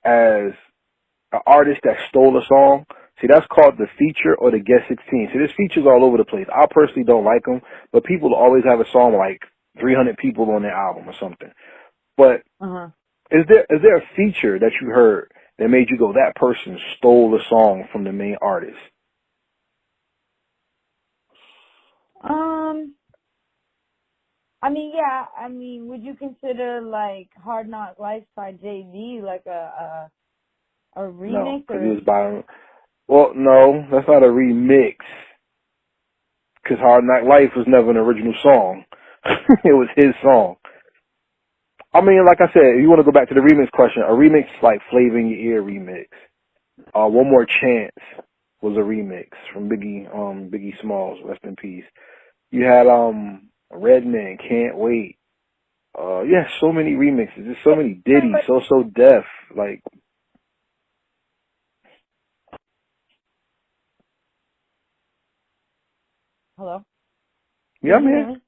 as an artist that stole a song? See, that's called the feature or the guest 16. See, there's features all over the place. I personally don't like them, but people always have a song like 300 people on their album or something. But is there a feature that you heard that made you go, that person stole the song from the main artist? Would you consider like Hard Knock Life by Jay-Z like a remix? No, because it was by... Well, no, that's not a remix. Because Hard Knock Life was never an original song. It was his song. I mean, like I said, if you want to go back to the remix question, a remix like Flavor in Your Ear remix. One More Chance was a remix from Biggie Smalls, rest in peace. You had Redman, Can't Wait. Yeah, so many remixes. There's so many Diddy, So Def, like. Hello? Yeah, I'm here.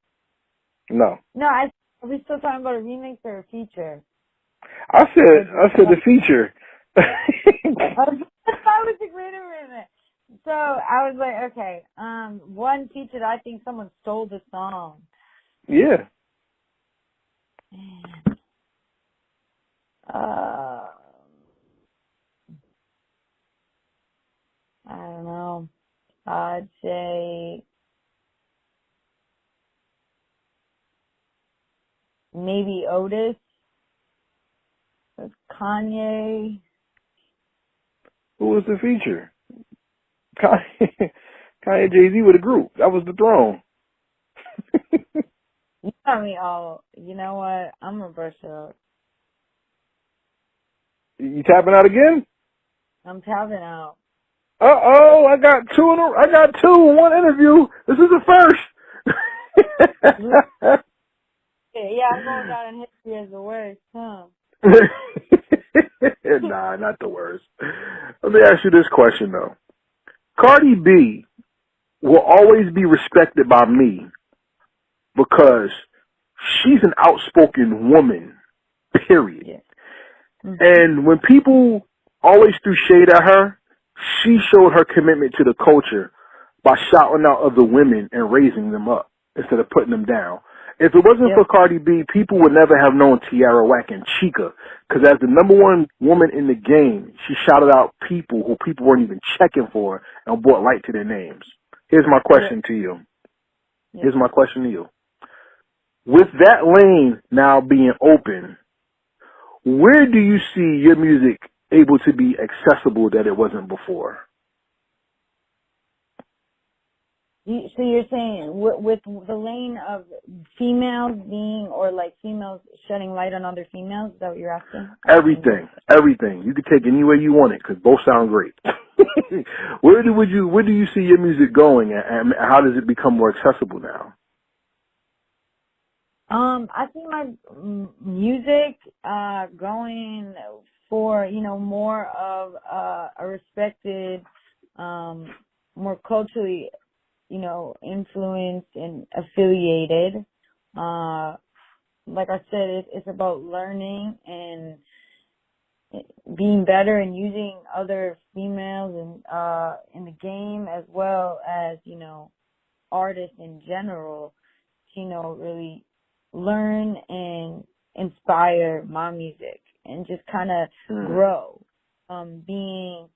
No. No, are we still talking about a remix or a feature? I said the feature. I was like, wait a minute. So I was like, okay, one feature that I think someone stole the song. Yeah. Man. I don't know. I'd say maybe Otis with Kanye. Who was the feature? Kanye, Jay-Z with a group. That was the throne. You got me all. You know what? I'm gonna brush up. You tapping out again? I'm tapping out. Uh-oh, I got two in one interview. This is the first. Yeah, I'm going down in history as the worst, huh? Nah, not the worst. Let me ask you this question, though. Cardi B will always be respected by me because she's an outspoken woman. period. Yeah. And when people always threw shade at her, she showed her commitment to the culture by shouting out other women and raising them up instead of putting them down. If it wasn't for Cardi B, people would never have known Tierra Whack and Chica, because as the number one woman in the game, she shouted out people who people weren't even checking for and brought light to their names. Here's my question to you. Here's my question to you. With that lane now being open, where do you see your music able to be accessible that it wasn't before? So you're saying with the lane of females being, or like females shedding light on other females, is that what you're asking? Everything. You can take any way you want it, because both sound great. Where do you see your music going, and how does it become more accessible now? I see my music going for, more of a respected, more culturally, influenced and affiliated. Like I said, it's about learning and being better and using other females in the game, as well as, artists in general, to, really learn and inspire my music and just kind of grow, being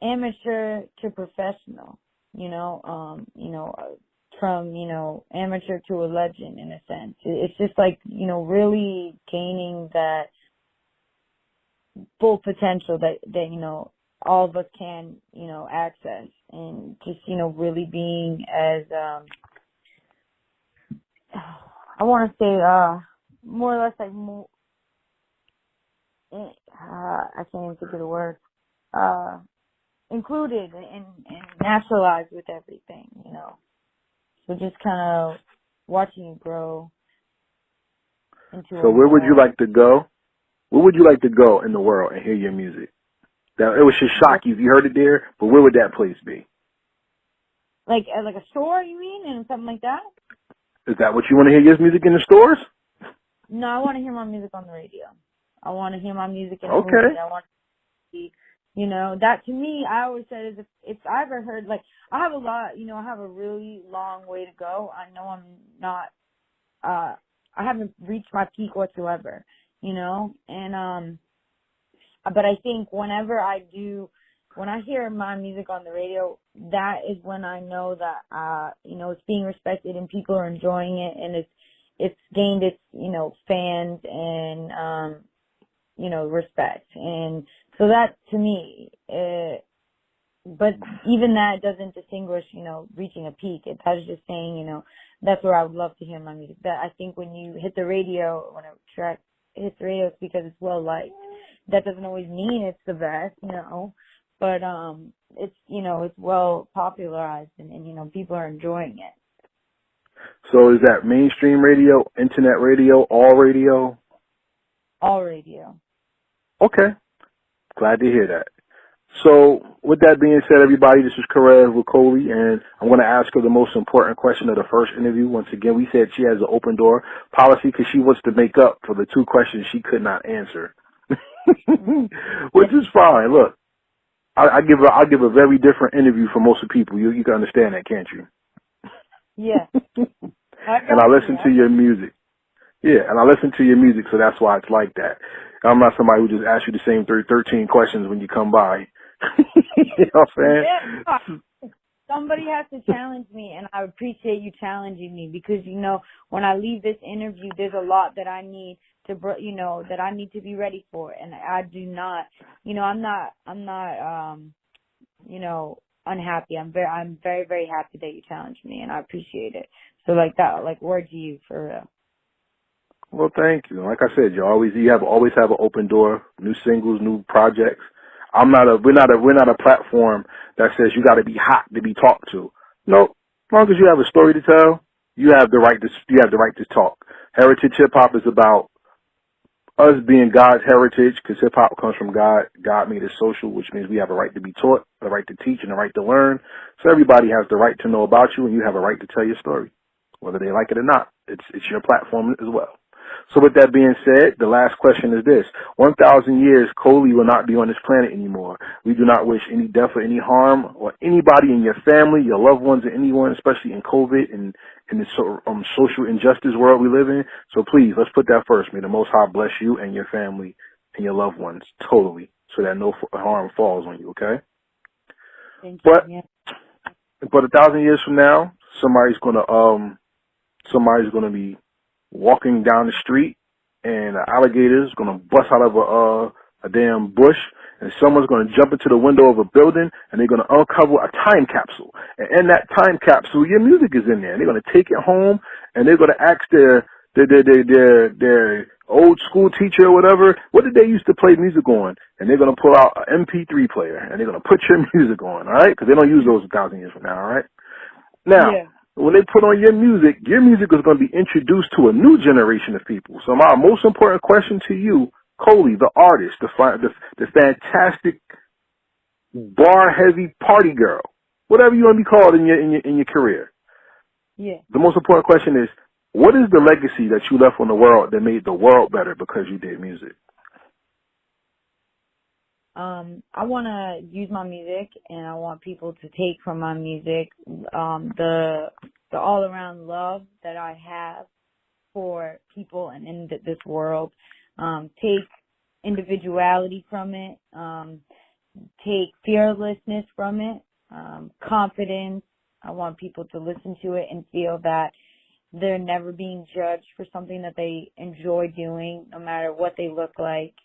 amateur to professional, from, amateur to a legend in a sense. It's just like, really gaining that full potential that, all of us can, access, and just, really being as, I want to say, more or less like more, I can't even think of the word, included and naturalized with everything, So just kind of watching it grow into. So where would you like to go? Where would you like to go in the world and hear your music? Now, it would just shock you if you heard it there, but where would that place be? Like a store, you mean, and something like that? Is that what you want to hear your music in the stores? No, I want to hear my music on the radio. I want to hear my music in the movie. I want to see, that to me, I always said is if I ever heard, like, I have a lot, I have a really long way to go. I know I'm not, I haven't reached my peak whatsoever, and, but I think whenever when I hear my music on the radio, that is when I know that, it's being respected and people are enjoying it, and it's gained its, fans and, respect. And so that to me, but even that doesn't distinguish, reaching a peak. That's just saying, that's where I would love to hear my music. That I think when you hit the radio, when a track hits the radio, it's because it's well liked. That doesn't always mean it's the best, but it's it's well popularized and people are enjoying it. So is that mainstream radio, internet radio, all radio? All radio. Okay. Glad to hear that. So with that being said, everybody, this is Karev with Colie, and I'm going to ask her the most important question of the first interview. Once again, we said she has an open door policy because she wants to make up for the 2 questions she could not answer, which is fine. Look, I'll give a very different interview for most of the people. You can understand that, can't you? Yeah. And I listen to your music. Yeah, and I listen to your music, so that's why it's like that. I'm not somebody who just asks you the same 13 questions when you come by. You know what I'm saying? Yeah. Somebody has to challenge me, and I appreciate you challenging me because, when I leave this interview, there's a lot that I need to, that I need to be ready for, and I do not, I'm not, unhappy. I'm very, very happy that you challenged me, and I appreciate it. So like that, like word to you for real. Well, thank you. Like I said, you always have an open door, new singles, new projects. We're not a platform that says you got to be hot to be talked to. No, as long as you have a story to tell, you have the right to talk. Heritage hip hop is about us being God's heritage, because hip hop comes from God. God made it social, which means we have a right to be taught, a right to teach, and a right to learn. So everybody has the right to know about you, and you have a right to tell your story, whether they like it or not. It's your platform as well. So with that being said, the last question is this. 1,000 years, Colie will not be on this planet anymore. We do not wish any death or any harm or anybody in your family, your loved ones, or anyone, especially in COVID and in the social injustice world we live in. So please, let's put that first. May the Most High bless you and your family and your loved ones totally so that no harm falls on you, okay? Thank you. Yeah. But 1,000 years from now, somebody's gonna be walking down the street, and an alligator is gonna bust out of a damn bush, and someone's gonna jump into the window of a building, and they're gonna uncover a time capsule. And in that time capsule, your music is in there. And they're gonna take it home, and they're gonna ask their old school teacher or whatever, what did they used to play music on? And they're gonna pull out an MP3 player, and they're gonna put your music on, all right? Because they don't use those 1,000 years from now, all right? Now, when they put on your music is going to be introduced to a new generation of people. So my most important question to you, Colie, the artist, the fantastic bar-heavy party girl, whatever you want to be called in your career. Yeah. The most important question is, what is the legacy that you left on the world that made the world better because you did music? I want to use my music, and I want people to take from my music the all-around love that I have for people and in this world. Take individuality from it. Take fearlessness from it. Confidence. I want people to listen to it and feel that they're never being judged for something that they enjoy doing, no matter what they look like.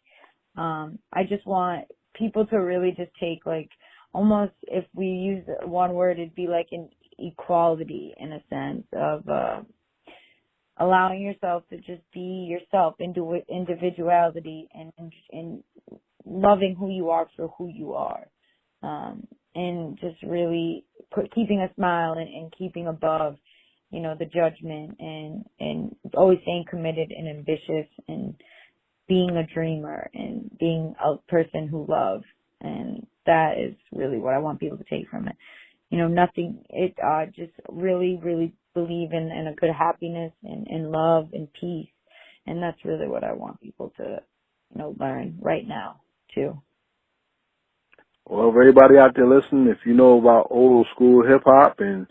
I just want people to really just take, like, almost, if we use one word, it'd be like an equality, in a sense of allowing yourself to just be yourself, individuality, and loving who you are for who you are, and just really keeping a smile and keeping above, the judgment, and always staying committed and ambitious, and being a dreamer, and being a person who loves. And that is really what I want people to take from it. Just really, really believe in a good happiness and love and peace. And that's really what I want people to, learn right now too. Well, for everybody out there listening, if you know about old school hip hop and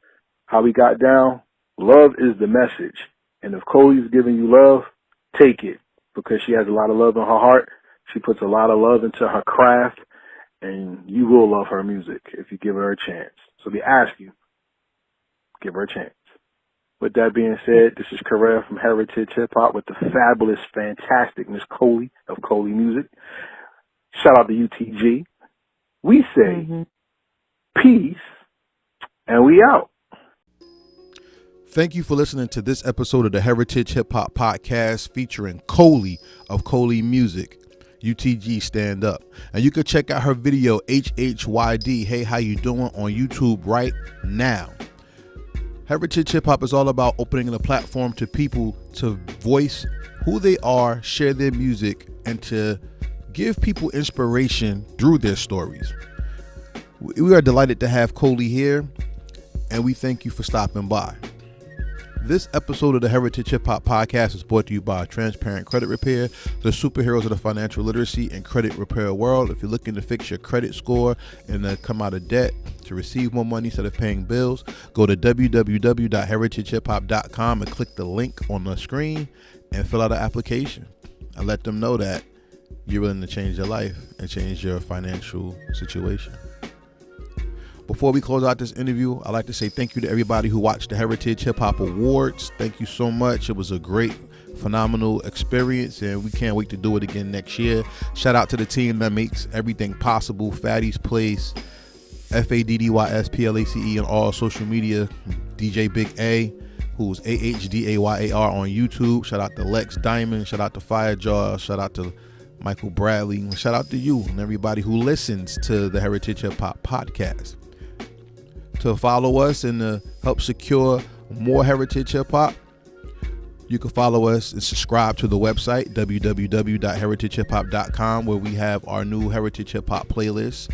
how we got down, love is the message. And if Colie's giving you love, take it, because she has a lot of love in her heart. She puts a lot of love into her craft, and you will love her music if you give her a chance. So we ask you, give her a chance. With that being said, this is Carrera from Heritage Hip Hop with the fabulous, fantastic Miss Colie of Colie Music. Shout out to UTG. We say peace, and we out. Thank you for listening to this episode of the Heritage Hip Hop Podcast featuring Colie of Colie Music. UTG, stand up. And you can check out her video HHYD, Hey How You Doing, on YouTube right now. Heritage Hip Hop is all about opening a platform to people to voice who they are, share their music, and to give people inspiration through their stories. We are delighted to have Colie here, and we thank you for stopping by. This episode of the Heritage Hip Hop Podcast is brought to you by Transparent Credit Repair, the superheroes of the financial literacy and credit repair world. If you're looking to fix your credit score and to come out of debt, to receive more money instead of paying bills, go to www.heritagehiphop.com and click the link on the screen and fill out an application and let them know that you're willing to change your life and change your financial situation. Before we close out this interview, I'd like to say thank you to everybody who watched the Heritage Hip Hop Awards. Thank you so much. It was a great, phenomenal experience, and we can't wait to do it again next year. Shout out to the team that makes everything possible. Fatty's Place, FADDYSPLACE on all social media. DJ Big A, who's AHDAYAR on YouTube. Shout out to Lex Diamond. Shout out to Firejaw. Shout out to Michael Bradley. Shout out to you and everybody who listens to the Heritage Hip Hop Podcast. To follow us and to help secure more Heritage Hip Hop, you can follow us and subscribe to the website, www.heritagehiphop.com, where we have our new Heritage Hip Hop playlist.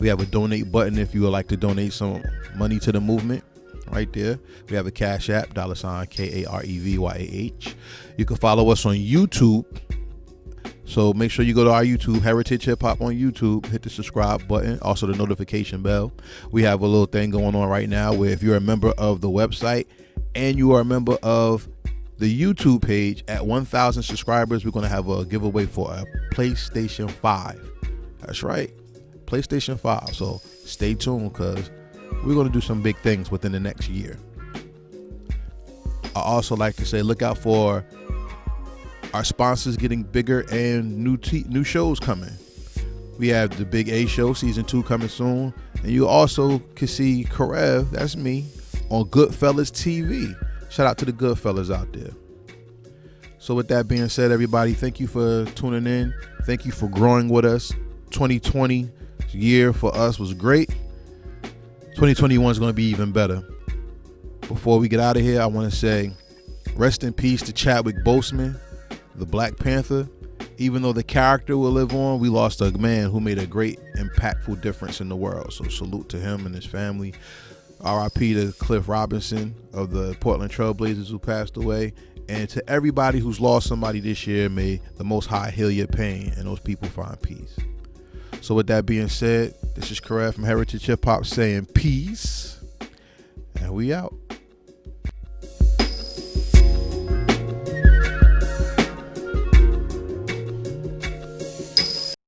We have a donate button if you would like to donate some money to the movement. right there. We have a Cash App, $Karevyyah. You can follow us on YouTube. So make sure you go to our YouTube, Heritage Hip Hop on YouTube, hit the subscribe button, also the notification bell. We have a little thing going on right now where if you're a member of the website and you are a member of the YouTube page, at 1,000 subscribers, we're going to have a giveaway for a PlayStation 5. That's right, PlayStation 5. So stay tuned because we're going to do some big things within the next year. I also like to say look out for our sponsors getting bigger and new shows coming. We have the Big A Show season 2 coming soon, and you also can see Karev, that's me, on Goodfellas TV. Shout out to the Goodfellas out there. So with that being said, everybody, thank you for tuning in. Thank you for growing with us. 2020 year for us was great. 2021 is going to be even better. Before we get out of here, I want to say rest in peace to Chadwick Boseman, the Black Panther. Even though the character will live on, we lost a man who made a great, impactful difference in the world. So salute to him and his family. R.I.P. to Cliff Robinson of the Portland Trailblazers who passed away. And to everybody who's lost somebody this year, may the Most High heal your pain and those people find peace. So with that being said, this is Karev from Heritage Hip Hop saying peace. And we out.